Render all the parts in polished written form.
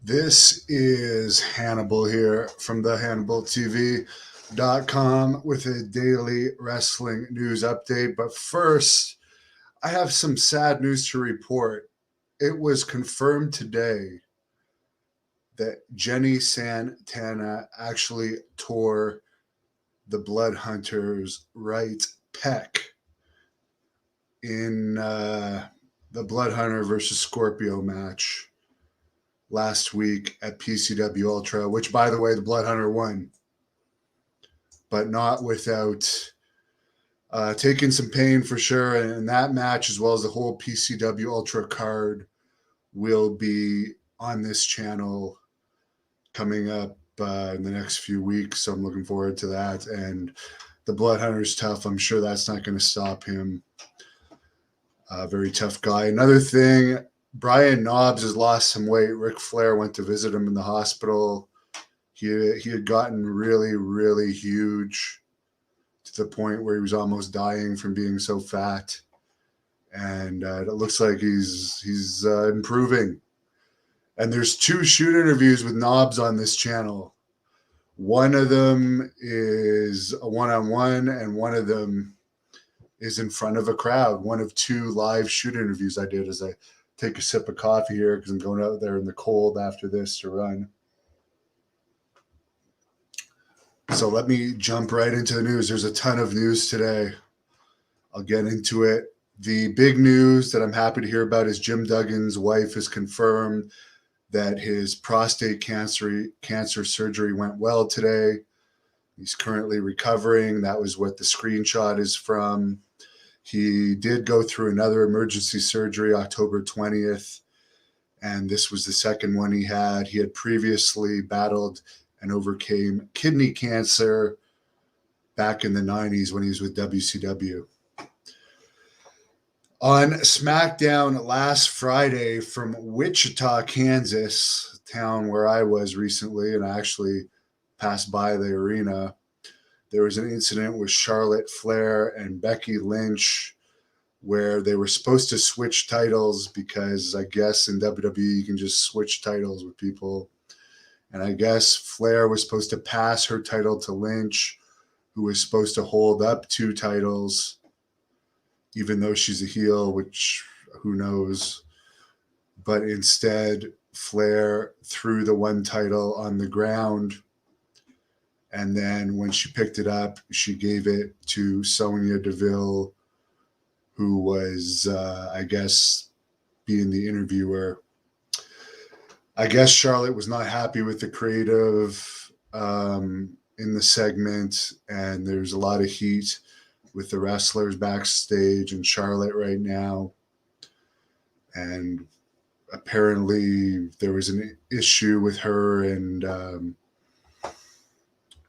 This is Hannibal here from the HannibalTV.com with a daily wrestling news update. But first, I have some sad news to report. It was confirmed today that Jenny Santana actually tore the Blood Hunter's right pec in the Blood Hunter versus Scorpio match last week at PCW Ultra, which, by the way, the Blood Hunter won, but not without taking some pain for sure. And that match, as well as the whole PCW Ultra card, will be on this channel coming up in the next few weeks. So I'm looking forward to that. And the Blood Hunter's tough. I'm sure that's not going to stop him. Very tough guy. Another thing, Brian Knobbs has lost some weight. Ric Flair went to visit him in the hospital. He had gotten really, really huge to the point where he was almost dying from being so fat. And it looks like he's improving. And there's 2 shoot interviews with Knobbs on this channel. One of them is a one-on-one, and one of them is in front of a crowd. One of 2 live shoot interviews I did as I take a sip of coffee here because I'm going out there in the cold after this to run. So let me jump right into the news. There's a ton of news today. I'll get into it. The big news that I'm happy to hear about is Jim Duggan's wife has confirmed that his prostate cancer surgery went well today. He's currently recovering. That was what the screenshot is from. He did go through another emergency surgery October 20th, and this was the second one he had. He had previously battled and overcame kidney cancer back in the 90s when he was with WCW. On SmackDown last Friday from Wichita, Kansas, town where I was recently, and I actually passed by the arena, there was an incident with Charlotte Flair and Becky Lynch where they were supposed to switch titles because I guess in WWE you can just switch titles with people. And I guess Flair was supposed to pass her title to Lynch, who was supposed to hold up 2 titles, even though she's a heel, which who knows. But instead, Flair threw the one title on the ground. And then when she picked it up, she gave it to Sonya Deville, who was, I guess, being the interviewer. I guess Charlotte was not happy with the creative in the segment, and there's a lot of heat with the wrestlers backstage and Charlotte right now. And apparently there was an issue with her and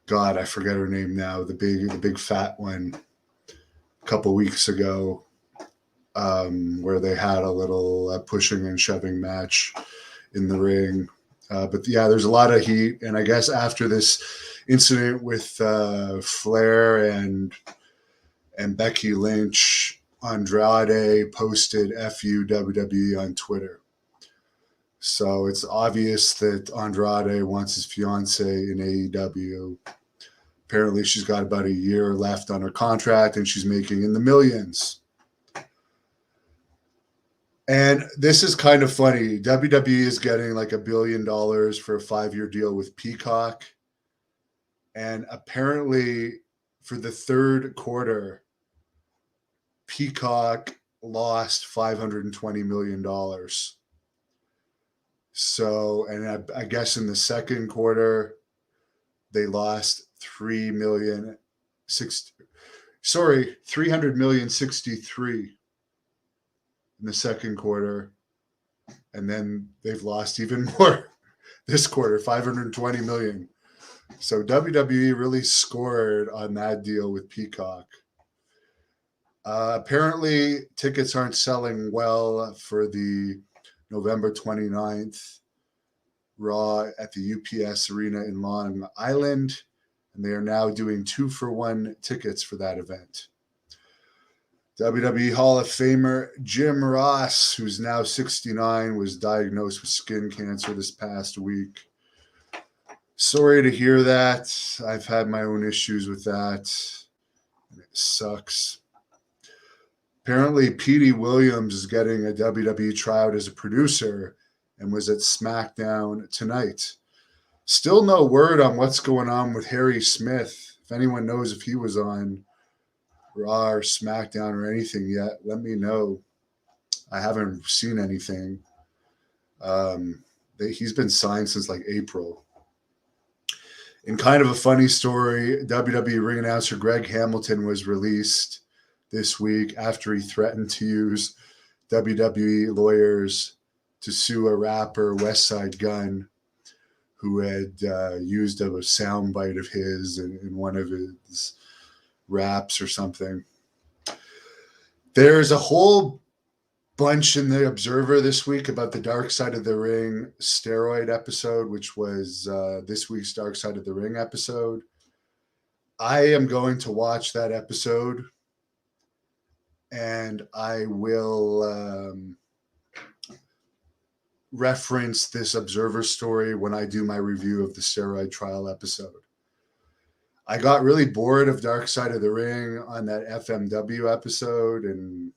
God, I forget her name now, the big fat one, a couple weeks ago, where they had a little pushing and shoving match in the ring. But yeah, there's a lot of heat. And I guess after this incident with Flair and Becky Lynch, Andrade posted "FU WWE" on Twitter. So it's obvious that Andrade wants his fiance in AEW. Apparently, she's got about a year left on her contract, and she's making in the millions. And this is kind of funny. WWE is getting like $1 billion for a 5-year deal with Peacock. And apparently, for the third quarter, Peacock lost $520 million. So, and I guess in the second quarter, they lost 300,063 in the second quarter. And then they've lost even more this quarter, 520 million. So WWE really scored on that deal with Peacock. Apparently, tickets aren't selling well for the November 29th Raw at the UPS Arena in Long Island, and they are now doing 2-for-1 tickets for that event. WWE Hall of Famer Jim Ross, who's now 69, was diagnosed with skin cancer this past week. Sorry to hear that. I've had my own issues with that. It sucks. Apparently, Petey Williams is getting a WWE tryout as a producer and was at SmackDown tonight. Still no word on what's going on with Harry Smith. If anyone knows if he was on Raw or SmackDown or anything yet, let me know. I haven't seen anything. He's been signed since like April. In kind of a funny story, WWE ring announcer Greg Hamilton was released this week after he threatened to use WWE lawyers to sue a rapper, West Side Gun, who had used a soundbite of his in one of his raps or something. There's a whole bunch in the Observer this week about the Dark Side of the Ring steroid episode, which was this week's Dark Side of the Ring episode. I am going to watch that episode, and I will reference this Observer story when I do my review of the steroid trial episode. I got really bored of Dark Side of the Ring on that FMW episode, and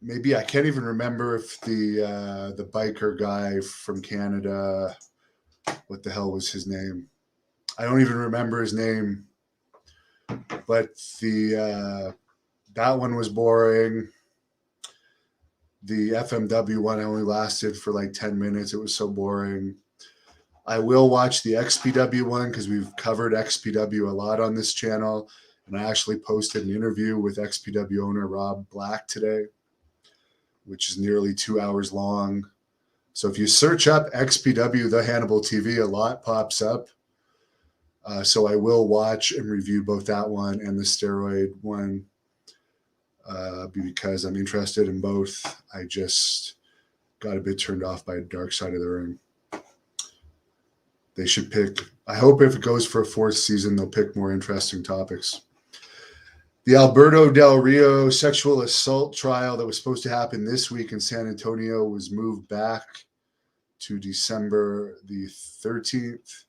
maybe I can't even remember if the biker guy from Canada, what the hell was his name? I don't even remember his name, but that one was boring. The FMW one only lasted for like 10 minutes. It was so boring. I will watch the XPW one because we've covered XPW a lot on this channel. And I actually posted an interview with XPW owner Rob Black today, which is nearly 2 hours long. So if you search up XPW, the Hannibal TV, a lot pops up. So I will watch and review both that one and the steroid one. Because I'm interested in both. I just got a bit turned off by Dark Side of the Ring. They should pick, I hope if it goes for a fourth season, they'll pick more interesting topics. The Alberto Del Rio sexual assault trial that was supposed to happen this week in San Antonio was moved back to December the 13th.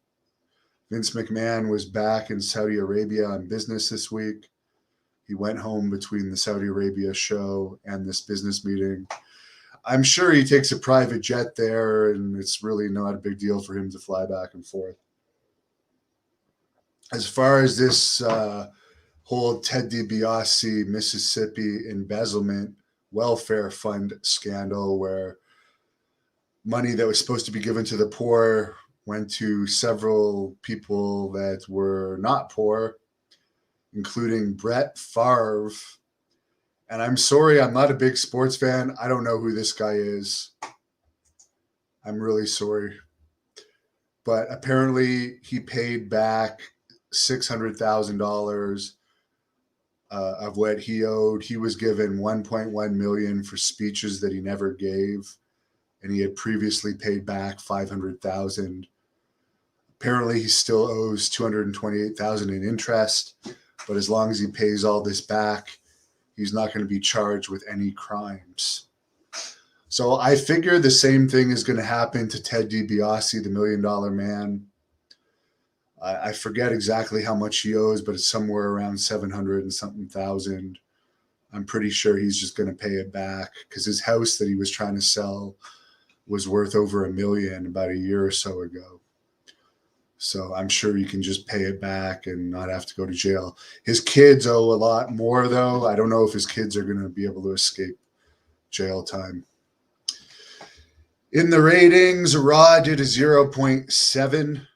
Vince McMahon was back in Saudi Arabia on business this week. He went home between the Saudi Arabia show and this business meeting. I'm sure he takes a private jet there, and it's really not a big deal for him to fly back and forth. As far as this whole Ted DiBiase, Mississippi embezzlement welfare fund scandal, where money that was supposed to be given to the poor went to several people that were not poor, including Brett Favre. And I'm sorry, I'm not a big sports fan. I don't know who this guy is. I'm really sorry. But apparently he paid back $600,000 of what he owed. He was given $1.1 million for speeches that he never gave, and he had previously paid back $500,000. Apparently he still owes $228,000 in interest. But as long as he pays all this back, he's not going to be charged with any crimes. So I figure the same thing is going to happen to Ted DiBiase, the $1 Million Man. I forget exactly how much he owes, but it's somewhere around 700 and something thousand. I'm pretty sure he's just going to pay it back because his house that he was trying to sell was worth over $1 million about a year or so ago. So I'm sure you can just pay it back and not have to go to jail. His kids owe a lot more, though. I don't know if his kids are going to be able to escape jail time. In the ratings, Raw did a 0.7.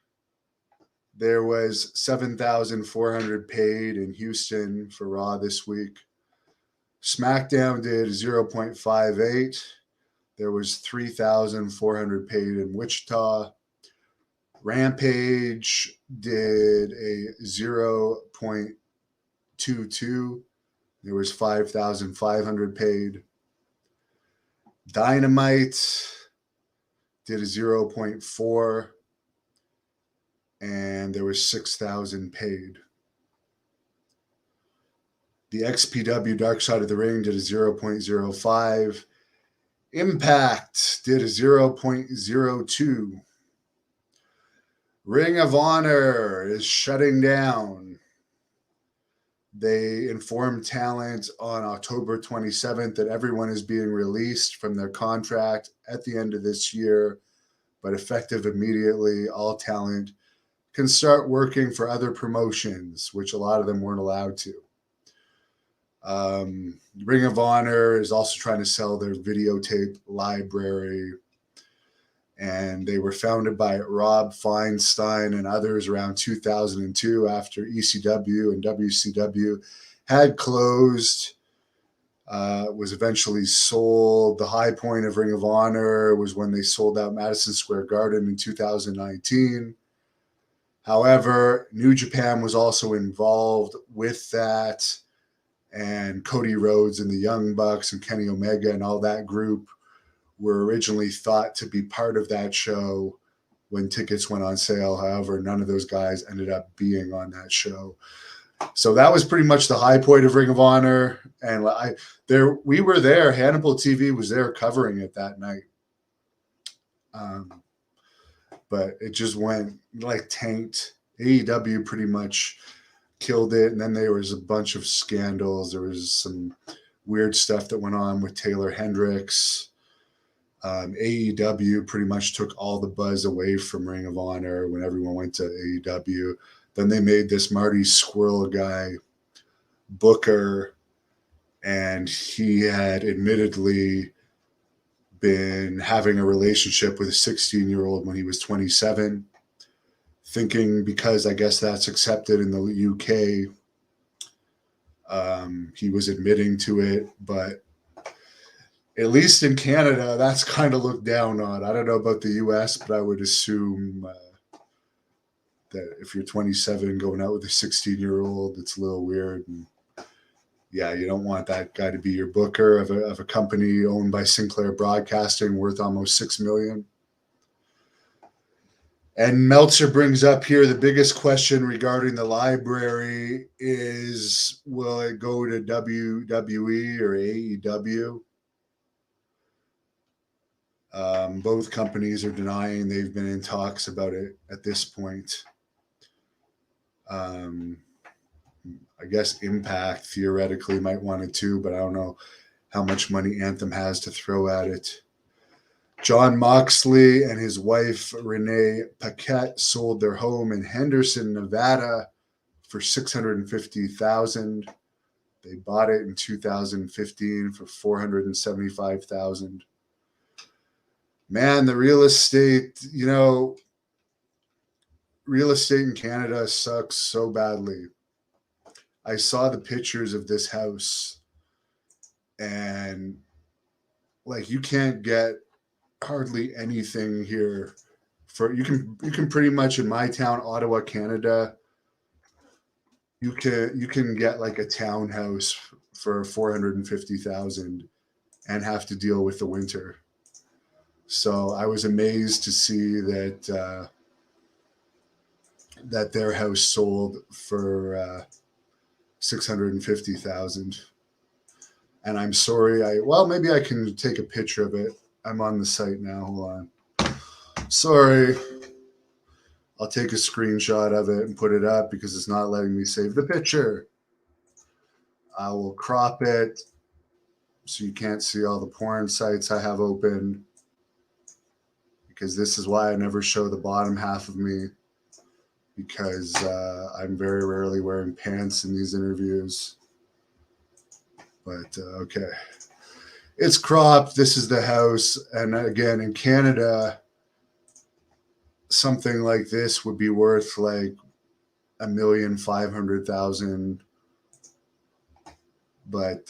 There was 7,400 paid in Houston for Raw this week. SmackDown did 0.58. There was 3,400 paid in Wichita. Rampage did a 0.22. There was 5,500 paid. Dynamite did a 0.4, and there was 6,000 paid. The XPW Dark Side of the Ring did a 0.05. Impact did a 0.02. Ring of Honor is shutting down. They informed talent on October 27th that everyone is being released from their contract at the end of this year, but effective immediately, all talent can start working for other promotions, which a lot of them weren't allowed to. Ring of Honor is also trying to sell their videotape library, and they were founded by Rob Feinstein and others around 2002 after ECW and WCW had closed. Was eventually sold. The high point of Ring of Honor was when they sold out Madison Square Garden in 2019. However, New Japan was also involved with that, and Cody Rhodes and the Young Bucks and Kenny Omega and all that group were originally thought to be part of that show when tickets went on sale. However, none of those guys ended up being on that show. So that was pretty much the high point of Ring of Honor. And we were there. Hannibal TV was there covering it that night. But it just went like tanked. AEW pretty much killed it. And then there was a bunch of scandals. There was some weird stuff that went on with Taylor Hendricks. AEW pretty much took all the buzz away from Ring of Honor when everyone went to AEW. Then they made this Marty Squirrel guy, Booker, and he had admittedly been having a relationship with a 16-year-old when he was 27, thinking because I guess that's accepted in the UK, he was admitting to it, but at least in Canada, that's kind of looked down on. I don't know about the US, but I would assume that if you're 27 going out with a 16-year-old, it's a little weird. And yeah, you don't want that guy to be your booker of a company owned by Sinclair Broadcasting worth almost $6 million. And Meltzer brings up here the biggest question regarding the library is, will it go to WWE or AEW? Both companies are denying they've been in talks about it at this point. I guess Impact theoretically might want it too, but I don't know how much money Anthem has to throw at it. John Moxley and his wife Renee Paquette sold their home in Henderson, Nevada for $650,000. They bought it in 2015 for $475,000. Man, the real estate in Canada sucks so badly. I saw the pictures of this house, and like you can't get hardly anything here. You can pretty much in my town, Ottawa, Canada, you can get like a townhouse for $450,000 and have to deal with the winter. So I was amazed to see that that their house sold for $650,000. And I'm sorry. Maybe I can take a picture of it. I'm on the site now. Hold on. Sorry. I'll take a screenshot of it and put it up because it's not letting me save the picture. I will crop it so you can't see all the porn sites I have open, because this is why I never show the bottom half of me, because I'm very rarely wearing pants in these interviews. But okay. It's cropped. This is the house. And again, in Canada, something like this would be worth like $1,500,000. But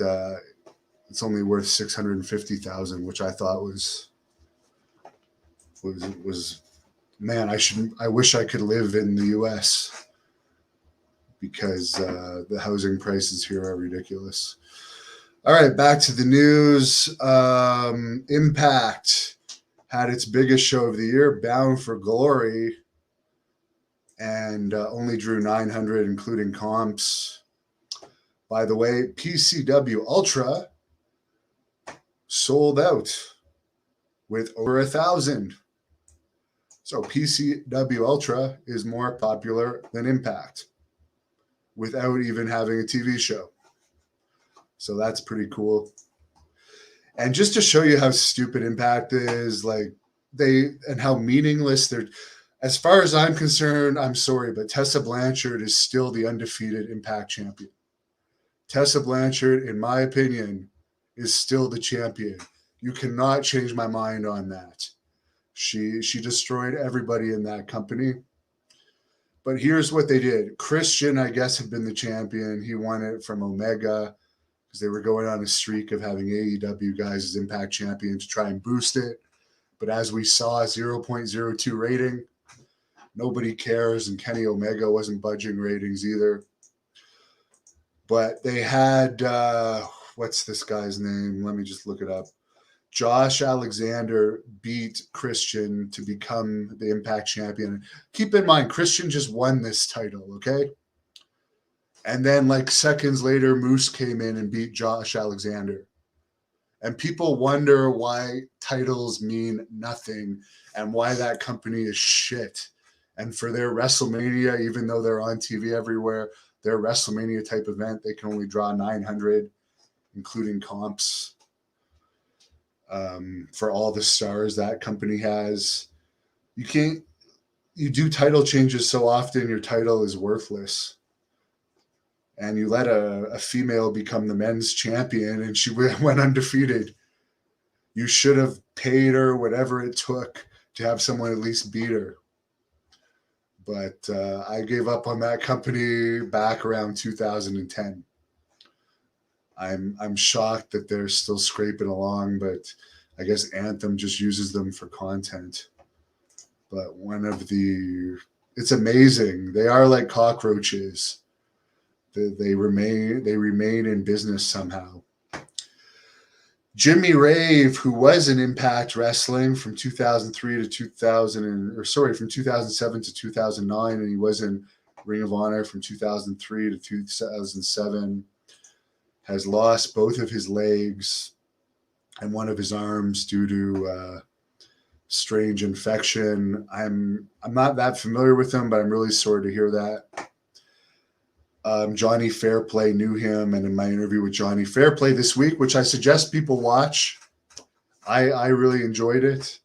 it's only worth $650,000, which I thought was man, I wish I could live in the US, because the housing prices here are ridiculous. All right, back to the news. Impact had its biggest show of the year, Bound for Glory, and only drew 900, including comps. By the way, PCW Ultra sold out with over 1,000. So PCW Ultra is more popular than Impact without even having a TV show. So that's pretty cool. And just to show you how stupid Impact is, like and how meaningless they're. As far as I'm concerned, I'm sorry, but Tessa Blanchard is still the undefeated Impact champion. Tessa Blanchard, in my opinion, is still the champion. You cannot change my mind on that. She destroyed everybody in that company. But here's what they did. Christian, I guess, had been the champion. He won it from Omega because they were going on a streak of having AEW guys as Impact champion to try and boost it. But as we saw, 0.02 rating. Nobody cares, and Kenny Omega wasn't budging ratings either. But they had, what's this guy's name? Let me just look it up. Josh Alexander beat Christian to become the Impact champion. Keep in mind, Christian just won this title, okay? And then like seconds later, Moose came in and beat Josh Alexander. And people wonder why titles mean nothing and why that company is shit. And for their WrestleMania, even though they're on TV everywhere, their WrestleMania type event, they can only draw 900, including comps. For all the stars that company has. You do title changes so often, your title is worthless. And you let a female become the men's champion and she went undefeated. You should have paid her whatever it took to have someone at least beat her. But I gave up on that company back around 2010. I'm shocked that they're still scraping along, but I guess Anthem just uses them for content. But it's amazing. They are like cockroaches. They remain in business somehow. Jimmy Rave, who was in Impact Wrestling from 2003 to 2007 to 2009, and he was in Ring of Honor from 2003 to 2007, has lost both of his legs and one of his arms due to strange infection. I'm not that familiar with him, but I'm really sorry to hear that. Johnny Fairplay knew him, and in my interview with Johnny Fairplay this week, which I suggest people watch, I really enjoyed it.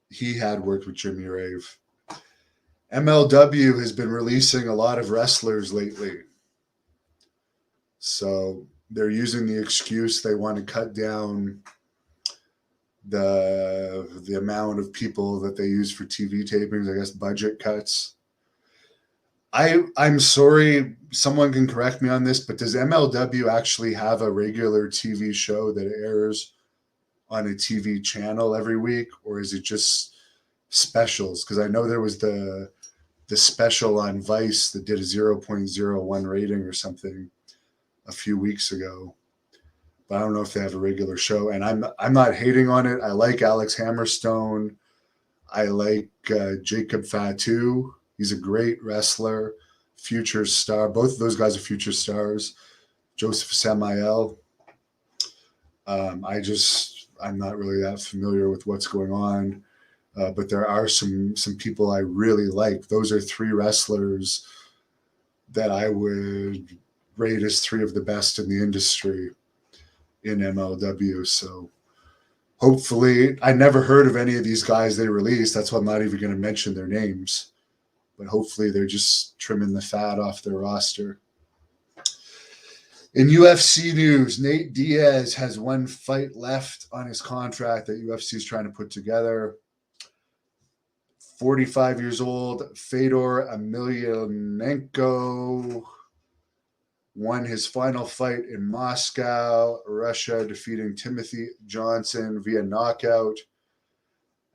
He had worked with Jimmy Rave. MLW has been releasing a lot of wrestlers lately. So they're using the excuse they want to cut down the amount of people that they use for TV tapings, I guess budget cuts. I'm sorry, someone can correct me on this, but does MLW actually have a regular TV show that airs on a TV channel every week, or is it just specials? Because I know there was the special on Vice that did a 0.01 rating or something a few weeks ago. But I don't know if they have a regular show. And I'm not hating on it. I like Alex Hammerstone. I like Jacob Fatu. He's a great wrestler, future star. Both of those guys are future stars. Joseph Samael. I'm not really that familiar with what's going on, but there are some people I really like. Those are three wrestlers that I would rate as three of the best in the industry in MLW. So hopefully, I never heard of any of these guys they released. That's why I'm not even going to mention their names. But hopefully they're just trimming the fat off their roster. In UFC news, Nate Diaz has one fight left on his contract that UFC is trying to put together. 45 years old, Fedor Emelianenko won his final fight in Moscow, Russia, defeating Timothy Johnson via knockout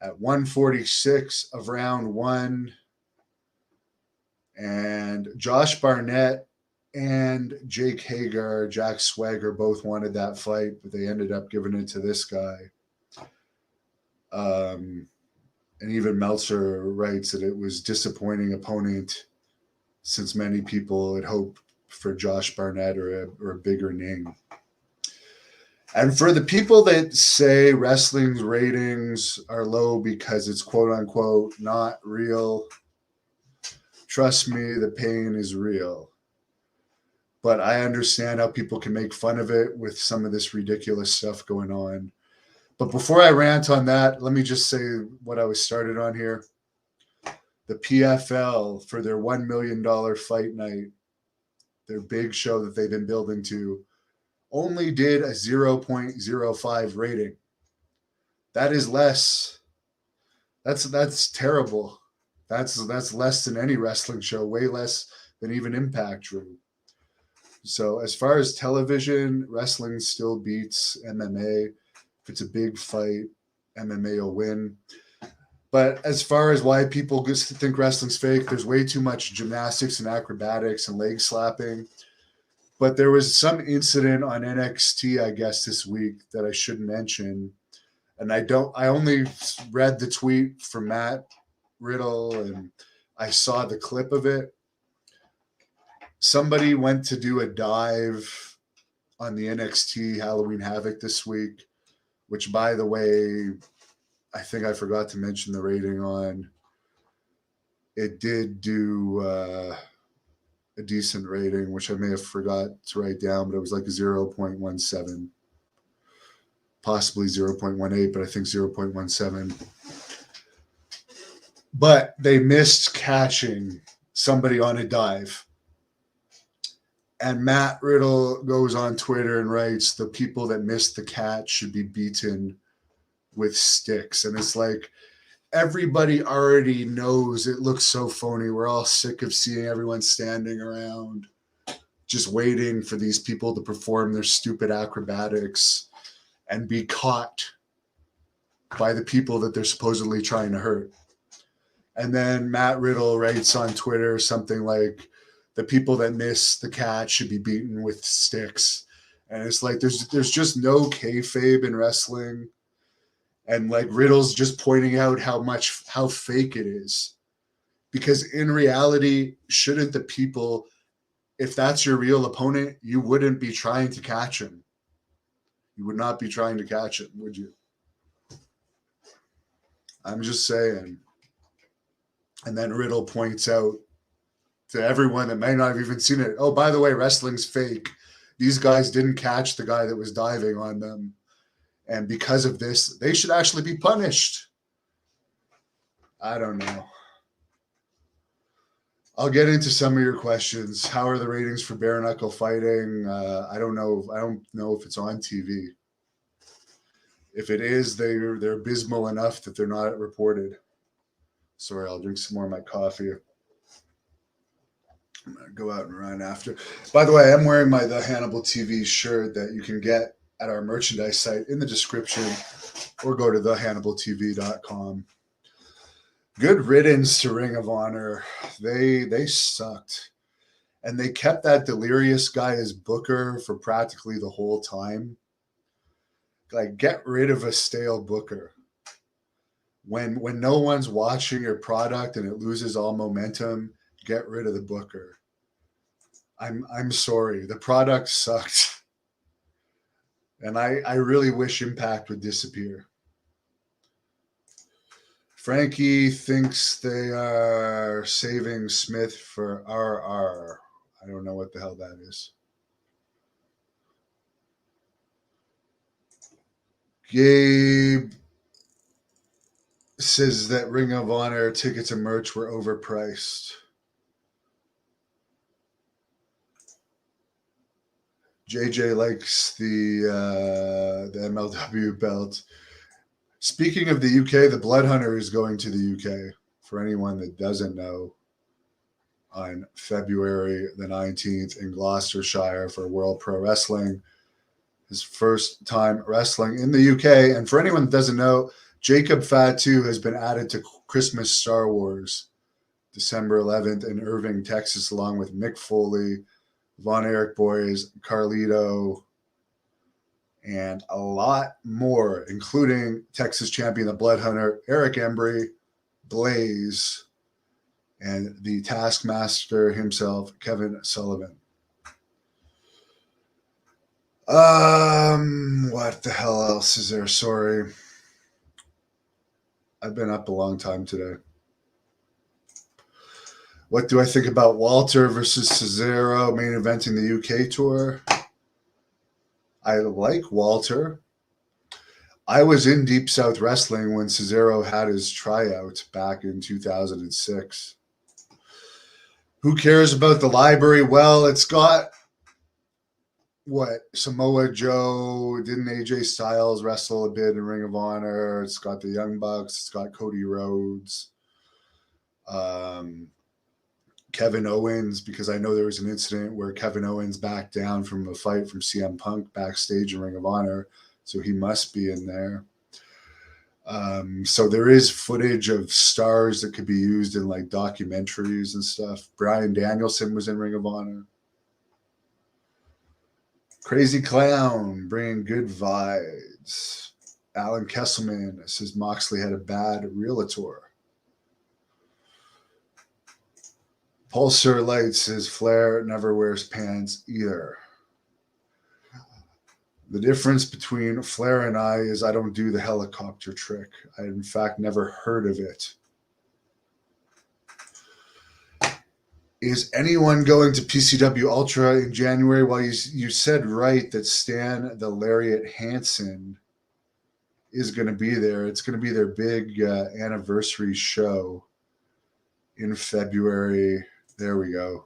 at 146 of round one. And Josh Barnett and Jake Hager, Jack Swagger, both wanted that fight, but they ended up giving it to this guy. And even Meltzer writes that it was a disappointing opponent since many people had hoped for Josh Barnett or a bigger name. And for the people that say wrestling's ratings are low because it's quote unquote not real, trust me, the pain is real. But I understand how people can make fun of it with some of this ridiculous stuff going on. But before I rant on that, let me just say what I was started on here. The PFL, for their $1 million fight night, their big show that they've been building to, only did a 0.05 rating. That is less. That's terrible. That's less than any wrestling show, way less than even Impact drew. So as far as television, wrestling still beats MMA. If it's a big fight, MMA will win. But as far as why people think wrestling's fake, there's way too much gymnastics and acrobatics and leg slapping. But there was some incident on NXT, I guess, this week that I should mention. And I only read the tweet from Matt Riddle and I saw the clip of it. Somebody went to do a dive on the NXT Halloween Havoc this week, which, by the way, I think I forgot to mention the rating on. It did do a decent rating, which I may have forgot to write down, but it was like a 0.17, possibly 0.18, but I think 0.17. But they missed catching somebody on a dive. And Matt Riddle goes on Twitter and writes, the people that missed the catch should be beaten with sticks. And it's like, everybody already knows it looks so phony. We're all sick of seeing everyone standing around just waiting for these people to perform their stupid acrobatics and be caught by the people that they're supposedly trying to hurt. And then Matt Riddle writes on Twitter something like, the people that miss the catch should be beaten with sticks. And it's like, there's just no kayfabe in wrestling. And like Riddle's just pointing out how fake it is. Because in reality, shouldn't the people, if that's your real opponent, you wouldn't be trying to catch him. You would not be trying to catch him, would you? I'm just saying. And then Riddle points out to everyone that may not have even seen it, oh, by the way, wrestling's fake. These guys didn't catch the guy that was diving on them. And because of this, they should actually be punished. I don't know. I'll get into some of your questions. How are the ratings for bare knuckle fighting? I don't know. I don't know if it's on TV. If it is, they're abysmal enough that they're not reported. Sorry, I'll drink some more of my coffee. I'm going to go out and run after. By the way, I'm wearing my The Hannibal TV shirt that you can get at our merchandise site in the description, or go to thehannibaltv.com. Good riddance to Ring of Honor. They sucked. And they kept that Delirious guy as booker for practically the whole time. Like, get rid of a stale booker. When no one's watching your product and it loses all momentum, get rid of the booker. I'm sorry. The product sucked. And I really wish Impact would disappear. Frankie thinks they are saving Smith for RR. I don't know what the hell that is. Gabe says that Ring of Honor tickets and merch were overpriced. JJ likes the MLW belt. Speaking of the UK, the Blood Hunter is going to the UK. For anyone that doesn't know, on February the 19th in Gloucestershire for World Pro Wrestling. His first time wrestling in the UK. And for anyone that doesn't know, Jacob Fatu has been added to Christmas Star Wars, December 11th in Irving, Texas, along with Mick Foley, Von Erich Boys, Carlito, and a lot more, including Texas champion, the Blood Hunter, Eric Embry, Blaze, and the Taskmaster himself, Kevin Sullivan. What the hell else is there? Sorry. I've been up a long time today. What do I think about Walter versus Cesaro main eventing the UK tour? I like Walter. I was in Deep South Wrestling when Cesaro had his tryout back in 2006. Who cares about the library? Well, it's got what? Samoa Joe, didn't AJ Styles wrestle a bit in Ring of Honor? It's got the Young Bucks, it's got Cody Rhodes, Kevin Owens, because I know there was an incident where Kevin Owens backed down from a fight from CM Punk backstage in Ring of Honor, so he must be in there. So there is footage of stars that could be used in like documentaries and stuff. Bryan Danielson was in Ring of Honor. Crazy Clown bringing good vibes. Alan Kesselman says Moxley had a bad realtor. Pulsar Light says Flair never wears pants either. The difference between Flair and I is I don't do the helicopter trick. I, in fact, never heard of it. Is anyone going to PCW Ultra in January? Well, you said right that Stan the Lariat Hansen is going to be there. It's going to be their big anniversary show in February. There we go.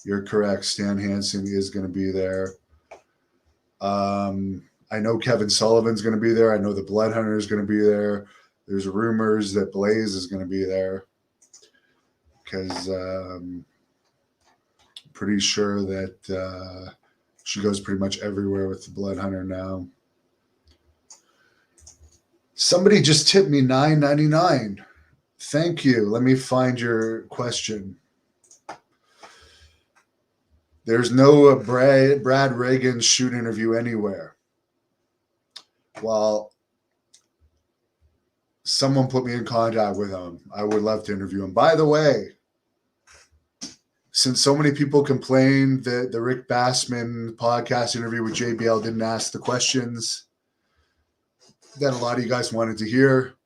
You're correct. Stan Hansen is going to be there. I know Kevin Sullivan's going to be there. I know the Blood Hunter is going to be there. There's rumors that Blaze is going to be there because pretty sure that she goes pretty much everywhere with the Blood Hunter now. Somebody just tipped me $9.99. Thank you. Let me find your question. There's no Brad Reagan shoot interview anywhere. Well, someone put me in contact with him. I would love to interview him. By the way, since so many people complained that the Rick Bassman podcast interview with JBL didn't ask the questions that a lot of you guys wanted to hear,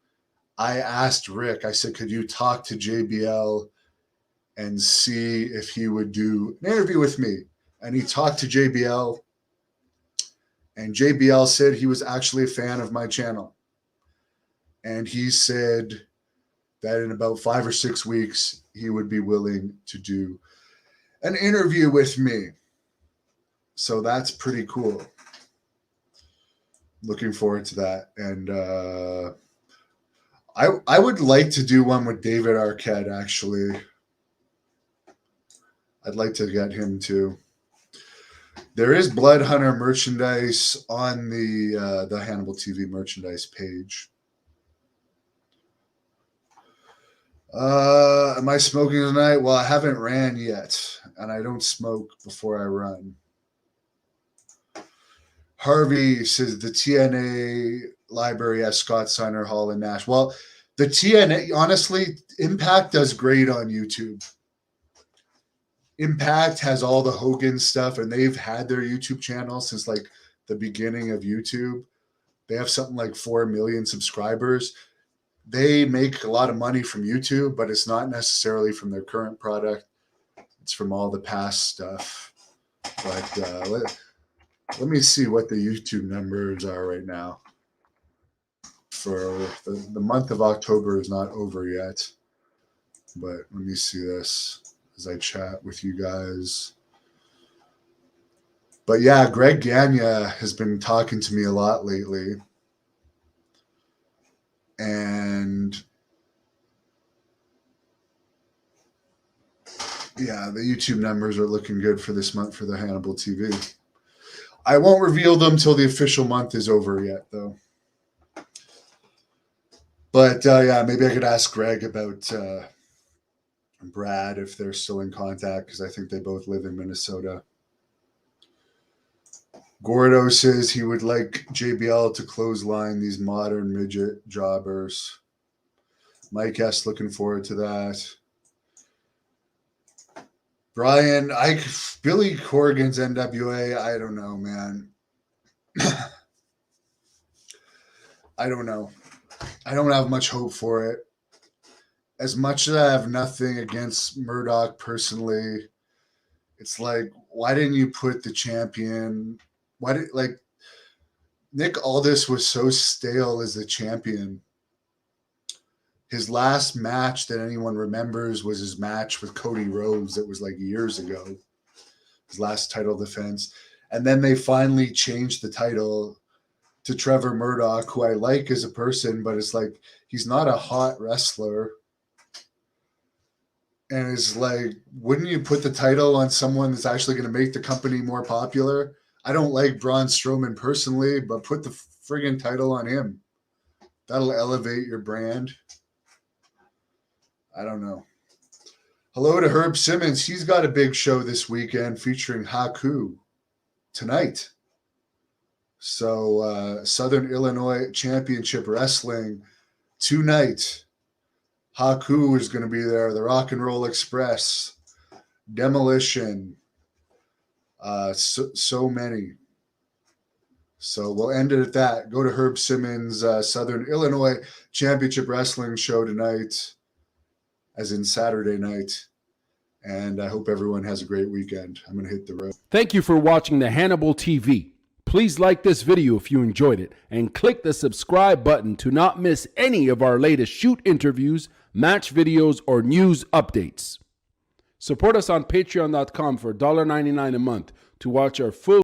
I asked Rick, I said, could you talk to JBL and see if he would do an interview with me? And he talked to JBL, and JBL said he was actually a fan of my channel. And he said that in about 5 or 6 weeks, he would be willing to do an interview with me. So that's pretty cool. Looking forward to that. And I would like to do one with David Arquette, actually. I'd like to get him too. There is Blood Hunter merchandise on the Hannibal TV merchandise page. Am I smoking tonight? Well, I haven't ran yet, and I don't smoke before I run. Harvey says the TNA library has Scott Steiner Hall in Nash. Well, the TNA, honestly, Impact does great on YouTube. Impact has all the Hogan stuff, and they've had their YouTube channel since like the beginning of YouTube. They have something like 4 million subscribers. They make a lot of money from YouTube, but it's not necessarily from their current product. It's from all the past stuff. But let me see what the YouTube numbers are right now. For the month of October is not over yet. But let me see this as I chat with you guys. But yeah, Greg Gagne has been talking to me a lot lately. And yeah, the YouTube numbers are looking good for this month for the Hannibal TV. I won't reveal them till the official month is over yet, though. But yeah, maybe I could ask Greg about Brad if they're still in contact, because I think they both live in Minnesota. Gordo says he would like JBL to clothesline these modern midget jobbers. Mike S. looking forward to that. Brian, Billy Corgan's NWA, I don't know, man. I don't know. I don't have much hope for it. As much as I have nothing against Murdoch personally, it's like, why didn't you put the champion? Nick Aldis was so stale as the champion. His last match that anyone remembers was his match with Cody Rhodes that was like years ago. His last title defense. And then they finally changed the title to Trevor Murdoch, who I like as a person, but it's like he's not a hot wrestler. And it's like, wouldn't you put the title on someone that's actually going to make the company more popular? I don't like Braun Strowman personally, but put the friggin' title on him. That'll elevate your brand. I don't know. Hello to Herb Simmons. He's got a big show this weekend featuring Haku tonight. So Southern Illinois Championship Wrestling tonight. Haku is going to be there. The Rock and Roll Express, Demolition, so many. So we'll end it at that. Go to Herb Simmons' Southern Illinois Championship Wrestling show tonight, as in Saturday night. And I hope everyone has a great weekend. I'm going to hit the road. Thank you for watching the Hannibal TV. Please like this video if you enjoyed it and click the subscribe button to not miss any of our latest shoot interviews, match videos, or news updates. Support us on patreon.com for $1.99 a month to watch our full